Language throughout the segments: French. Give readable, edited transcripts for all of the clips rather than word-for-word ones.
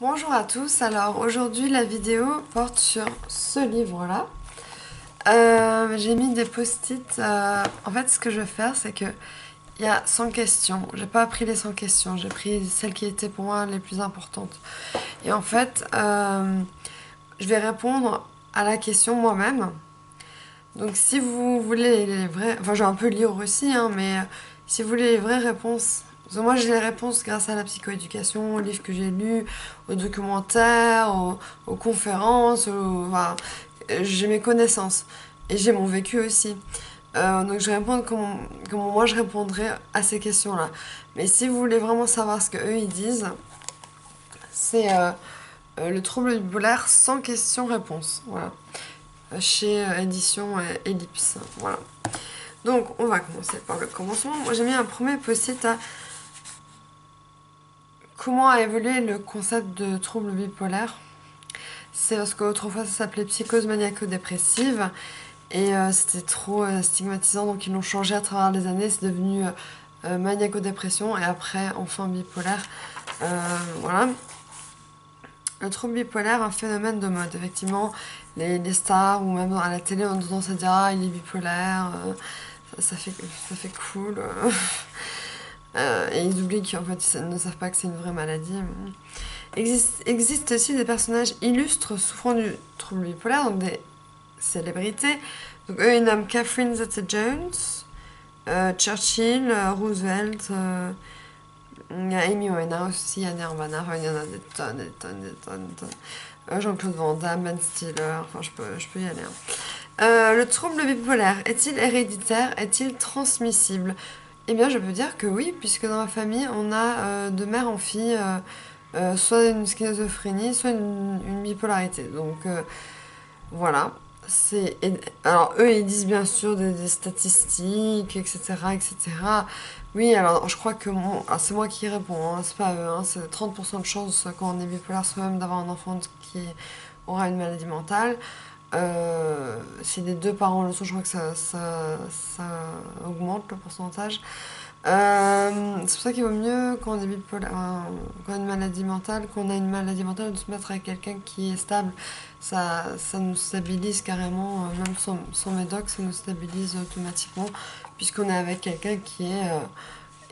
Bonjour à tous, alors aujourd'hui la vidéo porte sur ce livre-là. J'ai mis des post-it. En fait, ce que je vais faire, c'est que il y a 100 questions. J'ai pas pris les 100 questions, j'ai pris celles qui étaient pour moi les plus importantes. Et en fait, je vais répondre à la question moi-même. Donc si vous voulez les vraies... Enfin, je vais un peu lire aussi, hein, mais si vous voulez les vraies réponses... Parce que moi, j'ai les réponses grâce à la psychoéducation, aux livres que j'ai lus, aux documentaires, aux conférences, enfin, j'ai mes connaissances. Et j'ai mon vécu aussi. Donc je vais répondre comment moi je répondrais à ces questions-là. Mais si vous voulez vraiment savoir ce que eux ils disent, c'est le trouble bipolaire sans question-réponse. Voilà. Chez édition Ellipse. Voilà. Donc, on va commencer par le commencement. Moi, j'ai mis un premier post-it à comment a évolué le concept de trouble bipolaire. C'est parce qu'autrefois, ça s'appelait psychose maniaco-dépressive et c'était trop stigmatisant, donc ils l'ont changé à travers les années. C'est devenu maniaco-dépression et après, enfin, bipolaire. Voilà. Le trouble bipolaire, un phénomène de mode. Effectivement, les stars ou même à la télé, on a tendance à dire ah, il est bipolaire. Ça fait cool. Et ils oublient qu'en fait, ils ne savent pas que c'est une vraie maladie. Existe aussi des personnages illustres souffrant du trouble bipolaire, donc des célébrités. Donc eux, ils nomment Catherine Zeta-Jones, Churchill, Roosevelt, il y a Amy Winehouse aussi, il y a Nirvana, enfin, il y en a des tonnes, des tonnes, des tonnes, des tonnes. Jean-Claude Van Damme, Ben Stiller, enfin je peux y aller. Le trouble bipolaire est-il héréditaire? Est-il transmissible? Eh bien, je peux dire que oui, puisque dans ma famille, on a de mère en fille soit une schizophrénie, soit une bipolarité. Donc voilà. Alors eux, ils disent bien sûr des statistiques, etc., etc. Oui, alors je crois que c'est moi qui réponds, hein, c'est pas eux, hein, c'est 30% de chance quand on est bipolaire, soit même d'avoir un enfant qui aura une maladie mentale. Si les deux parents le sont, je crois que ça augmente le pourcentage. C'est pour ça qu'il vaut mieux quand on est bipolaire, quand on a une maladie mentale, qu'on a une maladie mentale, de se mettre avec quelqu'un qui est stable. Ça nous stabilise carrément, même sans médoc, ça nous stabilise automatiquement, puisqu'on est avec quelqu'un qui est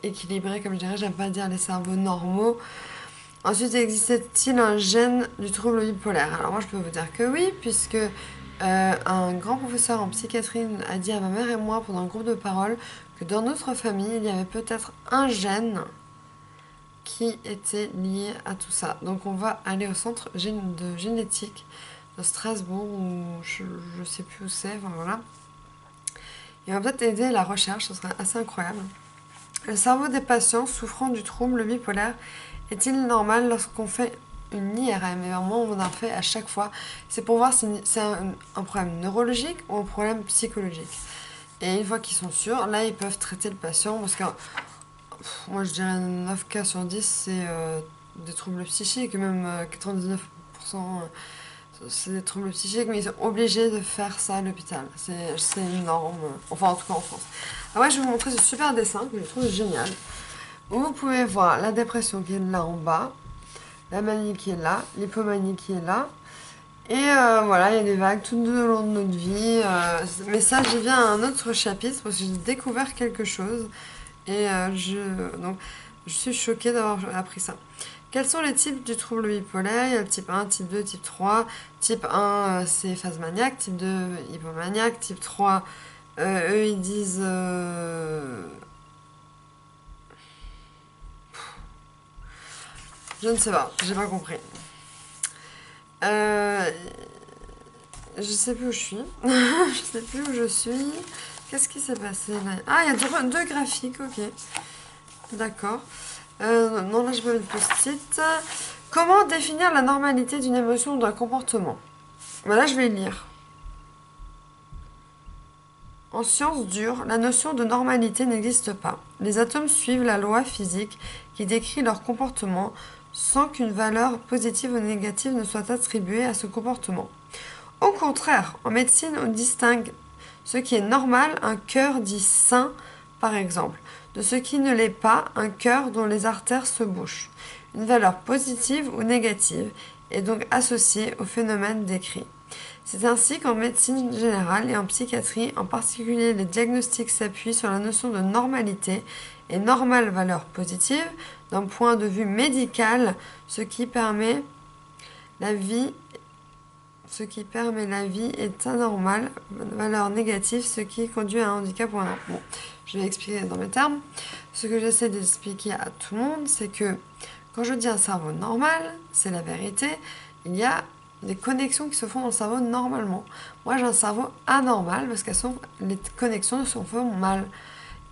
équilibré, comme je dirais, j'aime pas dire les cerveaux normaux. Ensuite, existe-t-il un gène du trouble bipolaire? Alors moi, je peux vous dire que oui, puisque un grand professeur en psychiatrie a dit à ma mère et moi pendant un groupe de parole que dans notre famille, il y avait peut-être un gène qui était lié à tout ça. Donc on va aller au centre de génétique de Strasbourg, ou je sais plus où c'est, enfin voilà. Et on va peut-être aider la recherche, ce serait assez incroyable. Le cerveau des patients souffrant du trouble bipolaire est-il normal lorsqu'on fait une IRM? Et moi, on en fait à chaque fois. C'est pour voir si c'est un problème neurologique ou un problème psychologique. Et une fois qu'ils sont sûrs, là, ils peuvent traiter le patient parce que moi, je dirais 9 cas sur 10, c'est des troubles psychiques, et même 99%, c'est des troubles psychiques, mais ils sont obligés de faire ça à l'hôpital. C'est une norme, enfin, en tout cas en France. Ah ouais, je vais vous montrer ce super dessin que je trouve génial. Vous pouvez voir la dépression qui est là en bas, la manie qui est là, l'hypomanie qui est là. Et voilà, il y a des vagues tout au long de notre vie. Mais ça, j'y viens à un autre chapitre parce que j'ai découvert quelque chose. Et donc, je suis choquée d'avoir appris ça. Quels sont les types du trouble bipolaire? Il y a le type 1, type 2, type 3. Type 1, c'est phase maniaque. Type 2, hypomaniaque. Type 3, eux, ils disent... je ne sais pas, j'ai pas compris. Euh, je sais plus où je suis. Je sais plus où je suis. Qu'est-ce qui s'est passé là? Ah, il y a deux graphiques, ok. D'accord. Non, là, je peux mettre post-it. Comment définir la normalité d'une émotion ou d'un comportement? Ben là, je vais lire. En sciences dures, la notion de normalité n'existe pas. Les atomes suivent la loi physique qui décrit leur comportement sans qu'une valeur positive ou négative ne soit attribuée à ce comportement. Au contraire, en médecine, on distingue ce qui est normal, un cœur dit sain, par exemple, de ce qui ne l'est pas, un cœur dont les artères se bouchent. une valeur positive ou négative, et donc associée au phénomène décrit. C'est ainsi qu'en médecine générale et en psychiatrie, en particulier, les diagnostics s'appuient sur la notion de normalité et normale valeur positive d'un point de vue médical, ce qui permet la vie est anormale, valeur négative, ce qui conduit à un handicap ou à un... Bon, je vais expliquer dans mes termes. Ce que j'essaie d'expliquer à tout le monde, c'est que quand je dis un cerveau normal, c'est la vérité, il y a des connexions qui se font dans le cerveau normalement. Moi, j'ai un cerveau anormal parce que les connexions se font mal.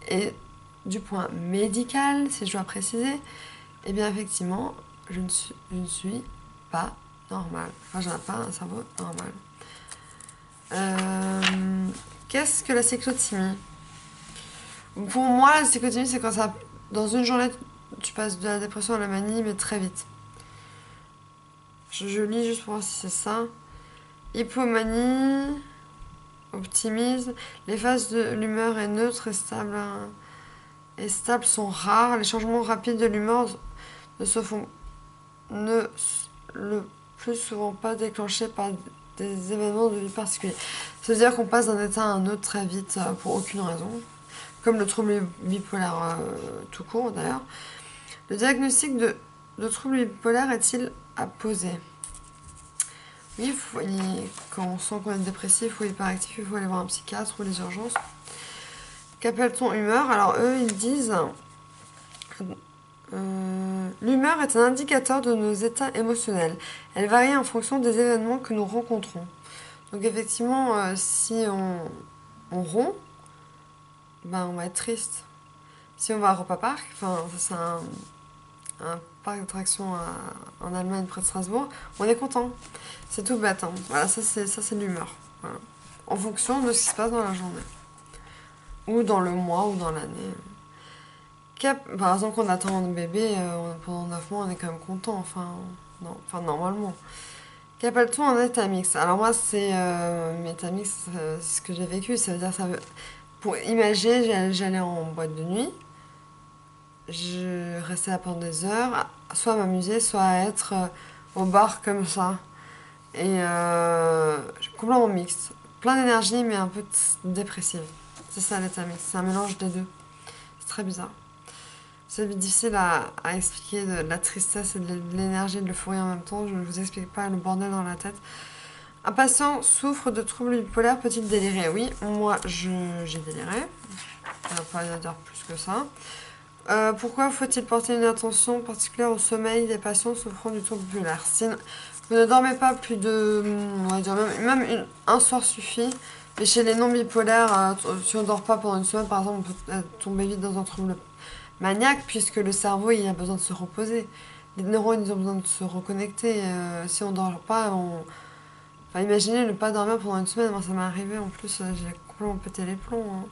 Et du point médical, si je dois préciser, eh bien, effectivement, je ne suis pas normal. Enfin, je n'ai pas un cerveau normal. Qu'est-ce que la cyclothymie? Pour moi, la cyclothymie, c'est quand ça, dans une journée, tu passes de la dépression à la manie, mais très vite. Je lis juste pour voir si c'est ça. Hypomanie, optimisme. Les phases de l'humeur est neutre et stable sont rares. Les changements rapides de l'humeur ne le plus souvent pas déclenchés par des événements de vie particuliers. C'est-à-dire qu'on passe d'un état à un autre très vite pour aucune raison, comme le trouble bipolaire tout court d'ailleurs. Le diagnostic de trouble bipolaire est-il à poser? Oui, quand on sent qu'on est dépressif ou hyperactif, il faut aller voir un psychiatre ou les urgences. Qu'appelle-t-on humeur? Alors eux, ils disent... l'humeur est un indicateur de nos états émotionnels. Elle varie en fonction des événements que nous rencontrons. Donc effectivement, si on rompt, ben on va être triste. Si on va à Europa Park, enfin c'est un parc d'attractions en Allemagne près de Strasbourg, on est content. C'est tout bête. Hein. Voilà, ça c'est l'humeur. Voilà. En fonction de ce qui se passe dans la journée. Ou dans le mois ou dans l'année. Par exemple, quand on attend un bébé pendant 9 mois, on est quand même content. Enfin normalement. Qu'appelle-t-on un état mixte? Alors moi, c'est état mixte, c'est ce que j'ai vécu. Ça veut dire pour imaginer, j'allais en boîte de nuit. Je restais là pendant des heures, soit à m'amuser, soit à être au bar comme ça. Et complètement mixte. Plein d'énergie, mais un peu dépressive. C'est ça l'état mixte. C'est un mélange des deux. C'est très bizarre. C'est difficile à expliquer de la tristesse et de l'énergie et de l'euphorie en même temps. Je ne vous explique pas le bordel dans la tête. Un patient souffre de troubles bipolaires, peut-il délirer? Oui, moi j'ai déliré. On va pas dire plus que ça. Pourquoi faut-il porter une attention particulière au sommeil des patients souffrant du trouble bipolaire? Si vous ne dormez pas plus de... On va dire même un soir suffit. Mais chez les non-bipolaires, si on ne dort pas pendant une semaine, par exemple, on peut tomber vite dans un trouble maniaque, puisque le cerveau, il a besoin de se reposer. Les neurones, ils ont besoin de se reconnecter. Si on ne dort pas, Enfin, imaginez ne pas dormir pendant une semaine. Moi, ça m'est arrivé. En plus, j'ai complètement pété les plombs. Hein.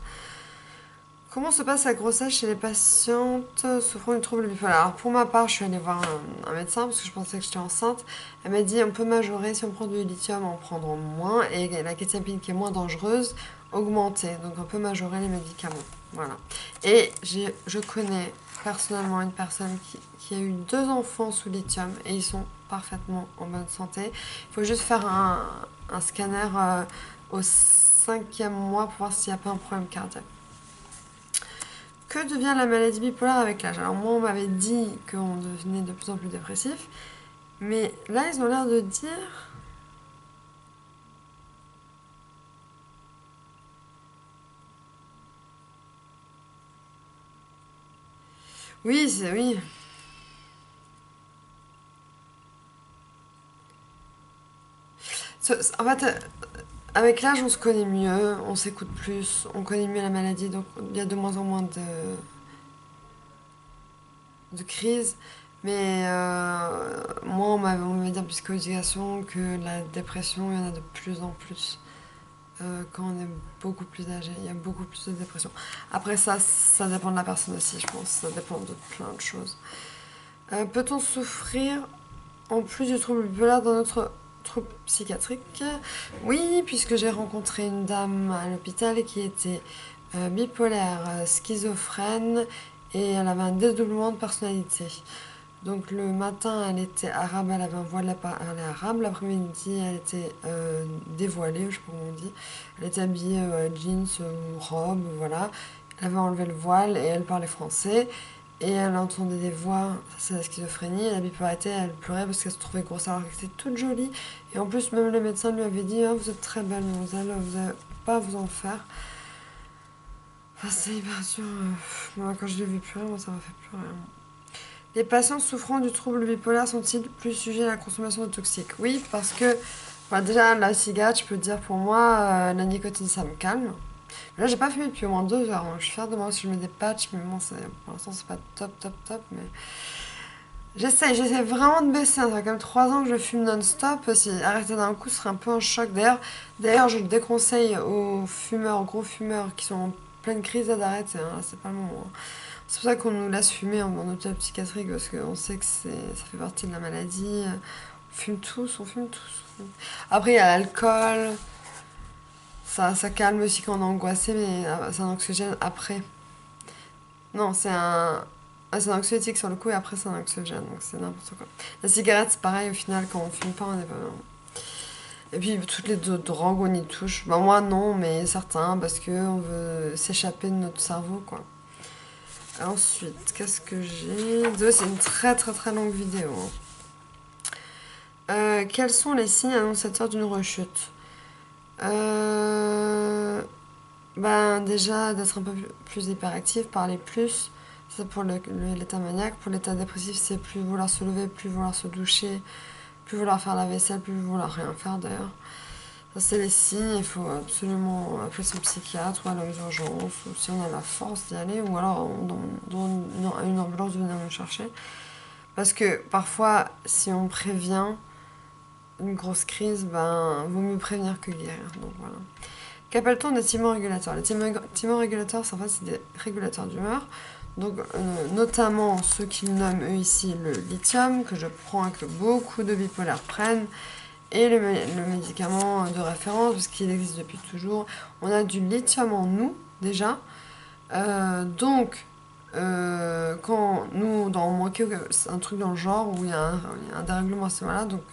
Comment se passe la grossesse chez les patientes souffrant du trouble bipolaire? Alors pour ma part, je suis allée voir un médecin parce que je pensais que j'étais enceinte. Elle m'a dit on peut majorer, si on prend du lithium, en prendre moins, et la kétiapine qui est moins dangereuse, augmenter. Donc on peut majorer les médicaments. Voilà. Et je connais personnellement une personne qui a eu 2 enfants sous lithium et ils sont parfaitement en bonne santé. Il faut juste faire un scanner au 5e mois pour voir s'il n'y a pas un problème cardiaque. Que devient la maladie bipolaire avec l'âge? Alors moi, on m'avait dit qu'on devenait de plus en plus dépressif, mais là, ils ont l'air de dire... Oui, c'est oui. En fait, avec l'âge, on se connaît mieux, on s'écoute plus, on connaît mieux la maladie, donc il y a de moins en moins de crises. Mais moi, on m'avait dit en psychoéducation que la dépression, il y en a de plus en plus. Quand on est beaucoup plus âgé, il y a beaucoup plus de dépression. Après ça dépend de la personne aussi, je pense. Ça dépend de plein de choses. Peut-on souffrir en plus du trouble bipolaire dans notre trouble psychiatrique? Oui, puisque j'ai rencontré une dame à l'hôpital qui était bipolaire, schizophrène, et elle avait un dédoublement de personnalité. Donc le matin, elle était arabe, elle avait un voile à parler arabe. L'après-midi, elle était dévoilée, je sais pas comment on dit. Elle était habillée jeans, robe, voilà. Elle avait enlevé le voile et elle parlait français. Et elle entendait des voix, c'est la schizophrénie, la bipolarité, elle pleurait parce qu'elle se trouvait grosse alors qu'elle était toute jolie. Et en plus, même le médecin lui avait dit, ah, vous êtes très belle, mademoiselle, vous n'avez pas à vous en faire. Enfin, c'est hyper dur. Moi, quand je l'ai vu pleurer, moi, ça m'a fait pleurer. Les patients souffrant du trouble bipolaire sont-ils plus sujets à la consommation de toxiques? Oui, parce que déjà, la cigarette, je peux te dire pour moi, la nicotine, ça me calme. Là, j'ai pas fumé depuis au moins 2 heures. Donc je suis fière de moi si je mets des patchs, mais bon, pour l'instant, c'est pas top, top, top. Mais j'essaie vraiment de baisser. Ça fait quand même 3 ans que je fume non-stop. Si arrêter d'un coup, ce serait un peu un choc. D'ailleurs, je le déconseille aux fumeurs, aux gros fumeurs qui sont en pleine crise d'arrêter. Hein, c'est pas le moment. C'est pour ça qu'on nous laisse fumer en hôpital psychiatrique parce qu'on sait que ça fait partie de la maladie. On fume tous, on fume tous. Après, il y a l'alcool. Ça calme aussi quand on est angoissé, mais c'est un anxiogène après. Non, c'est un anxiolytique sur le coup et après c'est un anxiogène, donc c'est n'importe quoi. La cigarette, c'est pareil, au final, quand on fume pas, on est pas bien. Et puis toutes les drogues, on y touche. Bah, moi, non, mais certains, parce qu'on veut s'échapper de notre cerveau, quoi. Ensuite, qu'est-ce que j'ai? C'est une très très très longue vidéo. Quels sont les signes annonciateurs d'une rechute? Ben déjà d'être un peu plus hyperactif, parler plus, c'est pour l'état maniaque. Pour l'état dépressif, c'est plus vouloir se lever, plus vouloir se doucher, plus vouloir faire la vaisselle, plus vouloir rien faire d'ailleurs. Ça c'est les signes, il faut absolument appeler son psychiatre ou aller aux urgences, ou si on a la force d'y aller, ou alors dans une ambulance de venir nous chercher. Parce que parfois, si on prévient une grosse crise, ben vaut mieux prévenir que guérir. Donc voilà. Qu'appelle-t-on des thymorégulateurs? Les thymorégulateurs, en fait, c'est des régulateurs d'humeur. Donc, notamment ceux qu'ils nomment eux ici le lithium, que je prends et que beaucoup de bipolaires prennent, et le médicament de référence, parce qu'il existe depuis toujours. On a du lithium en nous, déjà. Donc, quand nous, dans manquer, c'est un truc dans le genre où il y a un dérèglement à ce moment-là, donc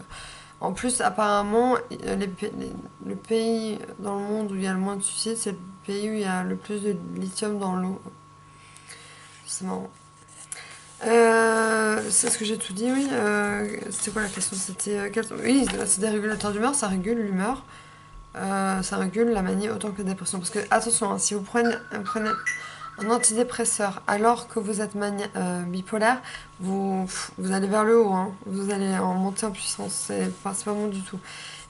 en plus, apparemment, le pays dans le monde où il y a le moins de suicides, c'est le pays où il y a le plus de lithium dans l'eau. C'est marrant. C'est ce que j'ai tout dit, oui. C'était quoi la question? Oui, c'est des régulateurs d'humeur, ça régule l'humeur. Ça régule la manie autant que la dépression. Parce que, attention, hein, si vous prenez un antidépresseur alors que vous êtes bipolaire, vous allez vers le haut, hein. Vous allez en monter en puissance, c'est pas bon du tout.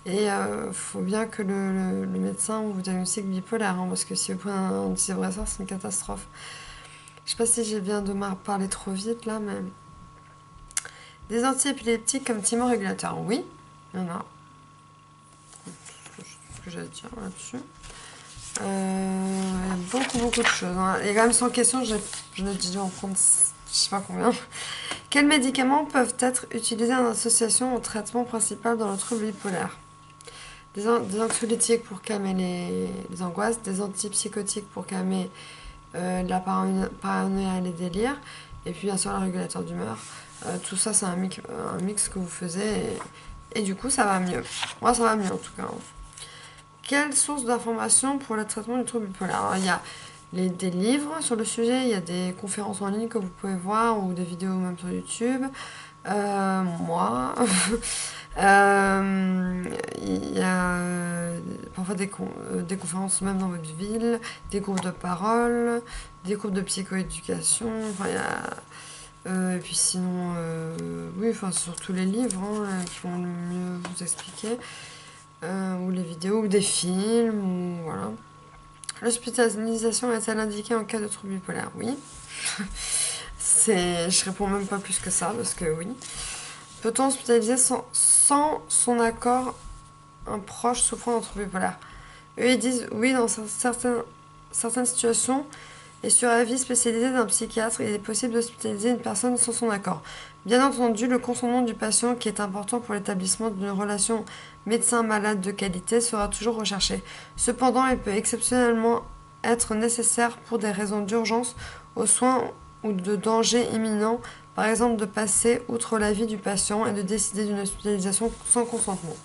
Et faut bien que le médecin vous diagnostique bipolaire, hein, parce que si vous prenez un antidépresseur, c'est une catastrophe. Je sais pas si j'ai bien de parler trop vite là, mais... Des antiépileptiques comme thymorégulateurs, oui, il y en a. C'est ce que j'ai à dire là-dessus. Il y a beaucoup de choses. Hein. Il y a quand même 100 questions, j'en ai dû en prendre je sais pas combien. Quels médicaments peuvent être utilisés en association au traitement principal dans le trouble bipolaire? Des anxiolytiques pour calmer les angoisses, des antipsychotiques pour calmer la paranoïa et les délires, et puis bien sûr le régulateur d'humeur. Tout ça, c'est un mix que vous faisiez, et du coup, ça va mieux. Moi, ça va mieux en tout cas. Quelle source d'information pour le traitement du trouble bipolaire? Alors, il y a des livres sur le sujet, il y a des conférences en ligne que vous pouvez voir ou des vidéos même sur YouTube. Moi, il y a parfois des conférences même dans votre ville, des groupes de parole, des groupes de psychoéducation. Enfin, il y a, et puis sinon, oui, enfin surtout les livres hein, qui vont le mieux vous expliquer. Ou les vidéos, ou des films, ou voilà. L'hospitalisation est-elle indiquée en cas de trouble bipolaire? Oui. Je réponds même pas plus que ça, parce que oui. Peut-on hospitaliser sans son accord un proche souffrant d'un trouble bipolaire? Eux, ils disent oui, dans certaines situations, et sur avis spécialisé d'un psychiatre, il est possible d'hospitaliser une personne sans son accord. Bien entendu, le consentement du patient, qui est important pour l'établissement d'une relation médecin-malade de qualité, sera toujours recherché. Cependant, il peut exceptionnellement être nécessaire pour des raisons d'urgence aux soins ou de danger imminent par exemple de passer outre l'avis du patient et de décider d'une hospitalisation sans consentement.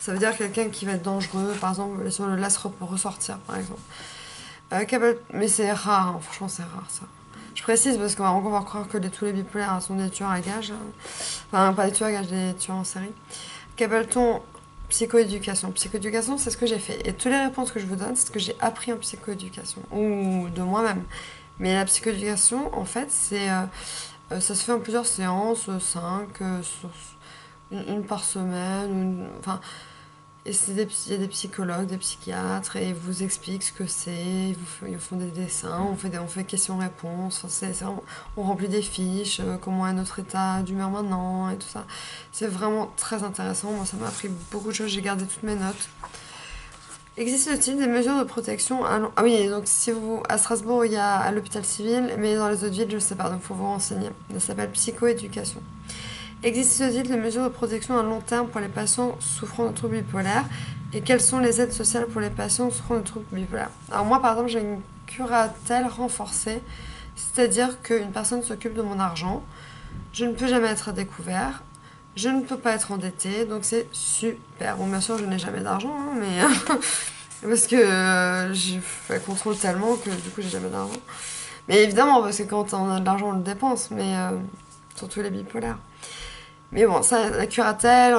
Ça veut dire quelqu'un qui va être dangereux, par exemple, si on le laisse ressortir, par exemple. Mais c'est rare, hein, franchement, c'est rare ça. Je précise parce qu'on va encore croire que tous les bipolaires sont des tueurs à gages. Enfin, pas des tueurs à gages, des tueurs en série. Qu'appelle-t-on psychoéducation? Psychoéducation, c'est ce que j'ai fait. Et toutes les réponses que je vous donne, c'est ce que j'ai appris en psychoéducation, ou de moi-même. Mais la psychoéducation, en fait, ça se fait en plusieurs séances, 5, une par semaine, enfin, et il y a des psychologues, des psychiatres, et ils vous expliquent ce que c'est, ils font des dessins, on fait questions-réponses, on remplit des fiches, comment est notre état d'humeur maintenant, et tout ça. C'est vraiment très intéressant, moi ça m'a appris beaucoup de choses, j'ai gardé toutes mes notes. Existe-t-il des mesures de protection Ah oui, donc si vous... À Strasbourg, il y a à l'hôpital civil, mais dans les autres villes, je ne sais pas, donc il faut vous renseigner. Ça s'appelle psychoéducation. Existe-t-il des mesures de protection à long terme pour les patients souffrant de troubles bipolaires? Et quelles sont les aides sociales pour les patients souffrant de troubles bipolaires? Alors moi, par exemple, j'ai une curatelle renforcée, c'est-à-dire qu'une personne s'occupe de mon argent, je ne peux jamais être à découvert, je ne peux pas être endettée, donc c'est super. Bon, bien sûr, je n'ai jamais d'argent, hein, mais... parce que je contrôle tellement que du coup, j'ai jamais d'argent. Mais évidemment, parce que quand on a de l'argent, on le dépense, mais surtout les bipolaires. Mais bon, ça, la curatelle,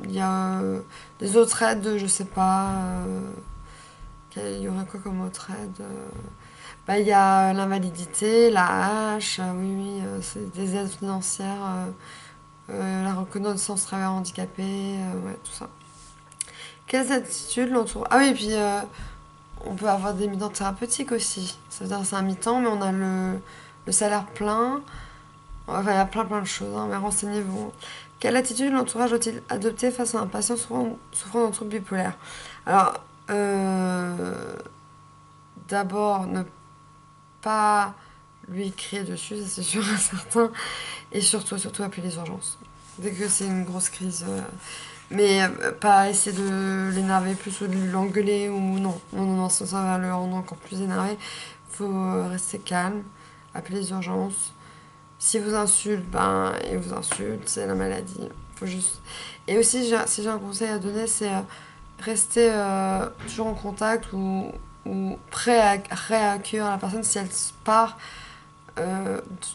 il y a des autres aides, je sais pas. Il y aurait quoi comme autre aide bah, il y a l'invalidité, la hache, oui, oui, c'est des aides financières, la reconnaissance travailleur handicapé, ouais, tout ça. Quelles attitudes l'entourent? Ah oui, et puis on peut avoir des mi-temps thérapeutiques aussi. Ça veut dire que c'est un mi-temps, mais on a le salaire plein. Enfin, il y a plein de choses, hein, mais renseignez-vous. Quelle attitude l'entourage doit-il adopter face à un patient souffrant d'un trouble bipolaire? Alors, d'abord, ne pas lui crier dessus, ça c'est sûr et certain. Et surtout appeler les urgences. Dès que c'est une grosse crise. Mais pas essayer de l'énerver plus ou de l'engueuler ou non. Non, ça va le rendre encore plus énervé. Faut rester calme, appeler les urgences. S'il vous insulte, ben, il vous insulte, c'est la maladie. Faut juste... Et aussi, si j'ai un conseil à donner, c'est rester toujours en contact ou prêt à réaccueillir la personne si elle part.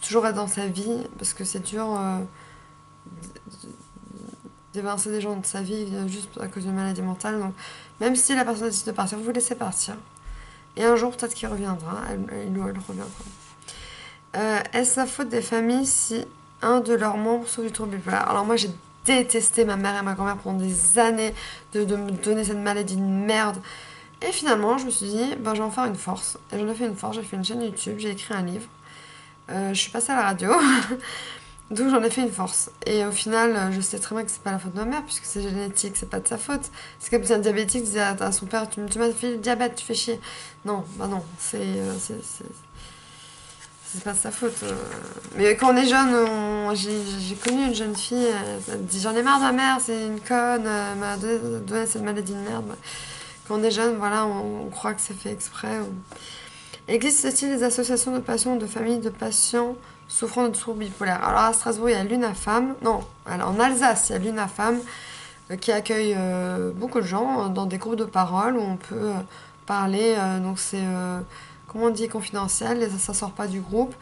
Toujours être dans sa vie, parce que c'est dur d'évincer des gens de sa vie juste à cause d'une maladie mentale. Donc, même si la personne décide de partir, vous laissez partir. Et un jour, peut-être qu'il reviendra, il ou elle reviendra. Est-ce la faute des familles si un de leurs membres souffre du trouble bipolaire? Alors moi j'ai détesté ma mère et ma grand-mère pendant des années de me donner cette maladie de merde. Et finalement je me suis dit, ben, je vais en faire une force. Et j'en ai fait une force, j'ai fait une chaîne YouTube, j'ai écrit un livre. Je suis passée à la radio. Donc j'en ai fait une force. Et au final, je sais très bien que c'est pas la faute de ma mère, puisque c'est génétique, c'est pas de sa faute. C'est comme si un diabétique disait à son père, tu m'as fait le diabète, tu fais chier. Non, bah non, c'est pas de sa faute. Mais quand on est jeune, j'ai connu une jeune fille, elle dit j'en ai marre de ma mère, c'est une conne, elle m'a donné cette maladie de merde. Quand on est jeune, voilà, on croit que c'est fait exprès. Existe-t-il des associations de patients ou de familles de patients souffrant de troubles bipolaires? Alors à Strasbourg, il y a l'UNAFAM. Non, alors en Alsace, il y a l'UNAFAM qui accueille beaucoup de gens dans des groupes de parole où on peut parler. Donc c'est, comment on dit, confidentiel, et ça sort pas du groupe.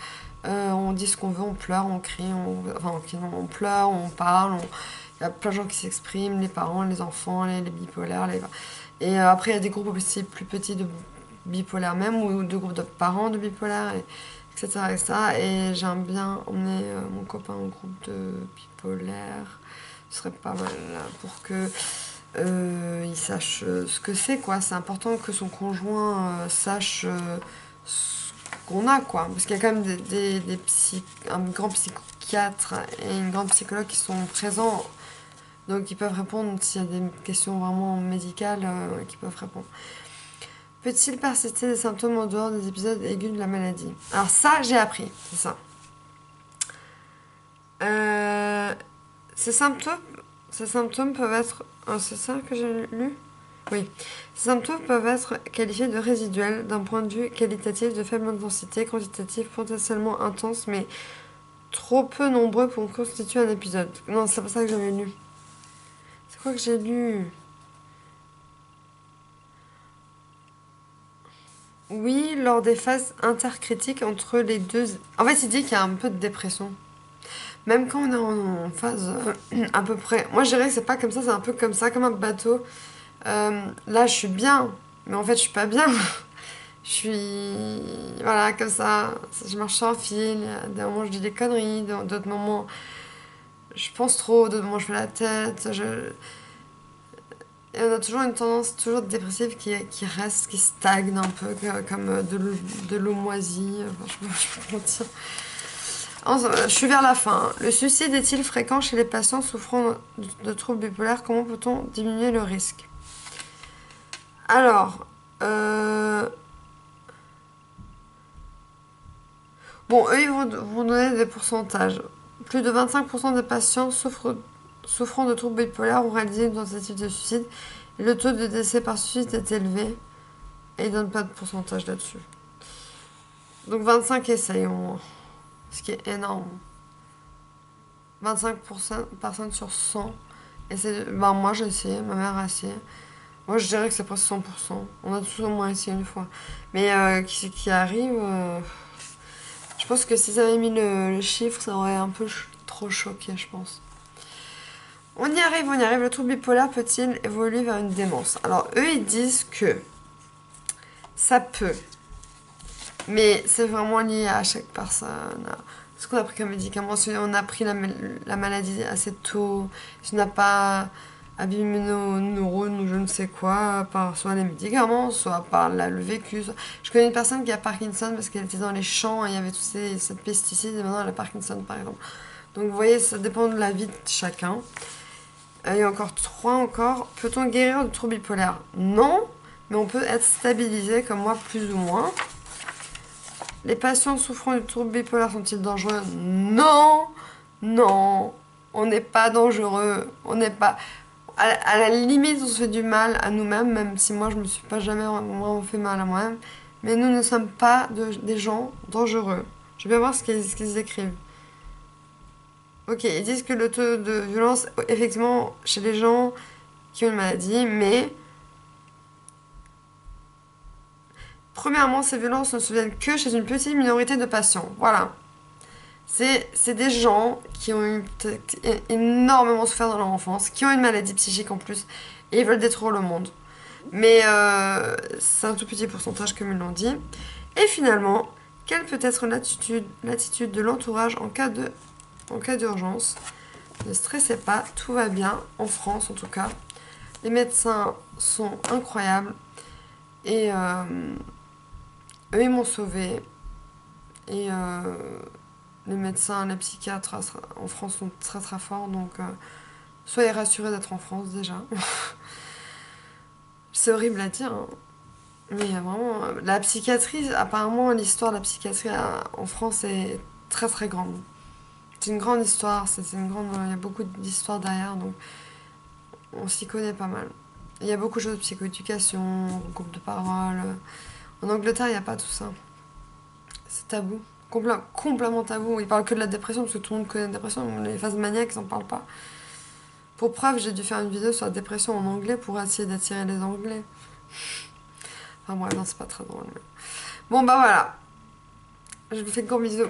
On dit ce qu'on veut, on pleure, on crie, on pleure, on parle. Il y a plein de gens qui s'expriment, les parents, les enfants, les bipolaires. Et après, il y a des groupes aussi plus petits de bipolaires même, ou de groupes de parents de bipolaires, etc. Et j'aime bien emmener mon copain au groupe de bipolaire. Ce serait pas mal pour que il sache ce que c'est, quoi. C'est important que son conjoint sache ce qu'on a, quoi. Parce qu'il y a quand même un grand psychiatre et une grande psychologue qui sont présents. Donc ils peuvent répondre s'il y a des questions vraiment médicales, qui peuvent répondre. Peut-il persister des symptômes en dehors des épisodes aigus de la maladie? Alors ça, j'ai appris, c'est ça. Ces symptômes peuvent être... Oh, c'est ça que j'ai lu? Oui. Ces symptômes peuvent être qualifiés de résiduels d'un point de vue qualitatif, de faible intensité, quantitatif, potentiellement intense, mais trop peu nombreux pour constituer un épisode. Non, c'est pas ça que j'avais lu. C'est quoi que j'ai lu? Oui, lors des phases intercritiques entre les deux. En fait, il dit qu'il y a un peu de dépression. Même quand on est en phase à peu près. Moi, je dirais que c'est pas comme ça, c'est un peu comme ça, comme un bateau. Là, je suis bien, mais en fait, je suis pas bien. Je suis. Voilà, comme ça. Je marche sans fil. Il y a des moments, je dis des conneries. D'autres moments, je pense trop. D'autres moments, je fais la tête. Et on a toujours une tendance toujours dépressive qui reste, qui stagne un peu, comme de l'eau moisie. Enfin, je peux pas mentir. Je suis vers la fin. Le suicide est-il fréquent chez les patients souffrant de troubles bipolaires? Comment peut-on diminuer le risque? Alors, bon, eux, ils vont donner des pourcentages. Plus de 25% des patients souffrant de troubles bipolaires ont réalisé une tentative de suicide. Et le taux de décès par suicide est élevé. Et ils ne donnent pas de pourcentage là-dessus. Donc 25 essayent au moins. Ce qui est énorme. 25% personnes sur 100. Ben moi j'ai essayé, ma mère a essayé. Moi je dirais que c'est presque 100%. On a tous au moins essayé une fois. Mais qui arrive... je pense que s'ils avaient mis le chiffre, ça aurait un peu trop choqué, je pense. On y arrive, on y arrive. Le trouble bipolaire peut-il évoluer vers une démence? Alors, eux, ils disent que ça peut. Mais c'est vraiment lié à chaque personne. Ce qu'on a pris comme médicament, si on a pris la maladie assez tôt, si on n'a pas abîmé nos neurones ou je ne sais quoi, par soit les médicaments, soit par le vécu. Je connais une personne qui a Parkinson parce qu'elle était dans les champs et il y avait tous ces pesticides et maintenant elle a Parkinson par exemple. Donc vous voyez, ça dépend de la vie de chacun. Il y a encore 3 encore. Peut-on guérir du trouble bipolaire? Non, mais on peut être stabilisé comme moi plus ou moins. Les patients souffrant du trouble bipolaire sont-ils dangereux? Non, non, on n'est pas dangereux. On n'est pas... À la limite, on se fait du mal à nous-mêmes, même si moi je me suis pas jamais vraiment fait mal à moi-même. Mais nous ne sommes pas des gens dangereux. Je vais bien voir ce qu'ils écrivent. Ok, ils disent que le taux de violence, effectivement, chez les gens qui ont une maladie, mais premièrement, ces violences ne se viennent que chez une petite minorité de patients. Voilà. C'est des gens qui ont énormément souffert dans leur enfance, qui ont une maladie psychique en plus, et ils veulent détruire le monde. Mais c'est un tout petit pourcentage, comme ils l'ont dit. Et finalement, quelle peut être l'attitude de l'entourage en cas d'urgence? Ne stressez pas, tout va bien, en France en tout cas. Les médecins sont incroyables. Et eux, ils m'ont sauvée. Et les médecins, les psychiatres en France sont très très forts. Donc soyez rassurés d'être en France déjà. C'est horrible à dire, hein. Mais vraiment, la psychiatrie, apparemment, l'histoire de la psychiatrie en France est très très grande. C'est une grande histoire, il y a beaucoup d'histoires derrière, donc on s'y connaît pas mal. Il y a beaucoup de choses de psychoéducation, groupe de parole. En Angleterre, il n'y a pas tout ça. C'est tabou. Complètement tabou. Ils parlent que de la dépression, parce que tout le monde connaît la dépression. Les phases maniaques, ils n'en parlent pas. Pour preuve, j'ai dû faire une vidéo sur la dépression en anglais pour essayer d'attirer les Anglais. Enfin bref, non, c'est pas très drôle. Mais... Bon, bah voilà. Je vous fais de gros bisous.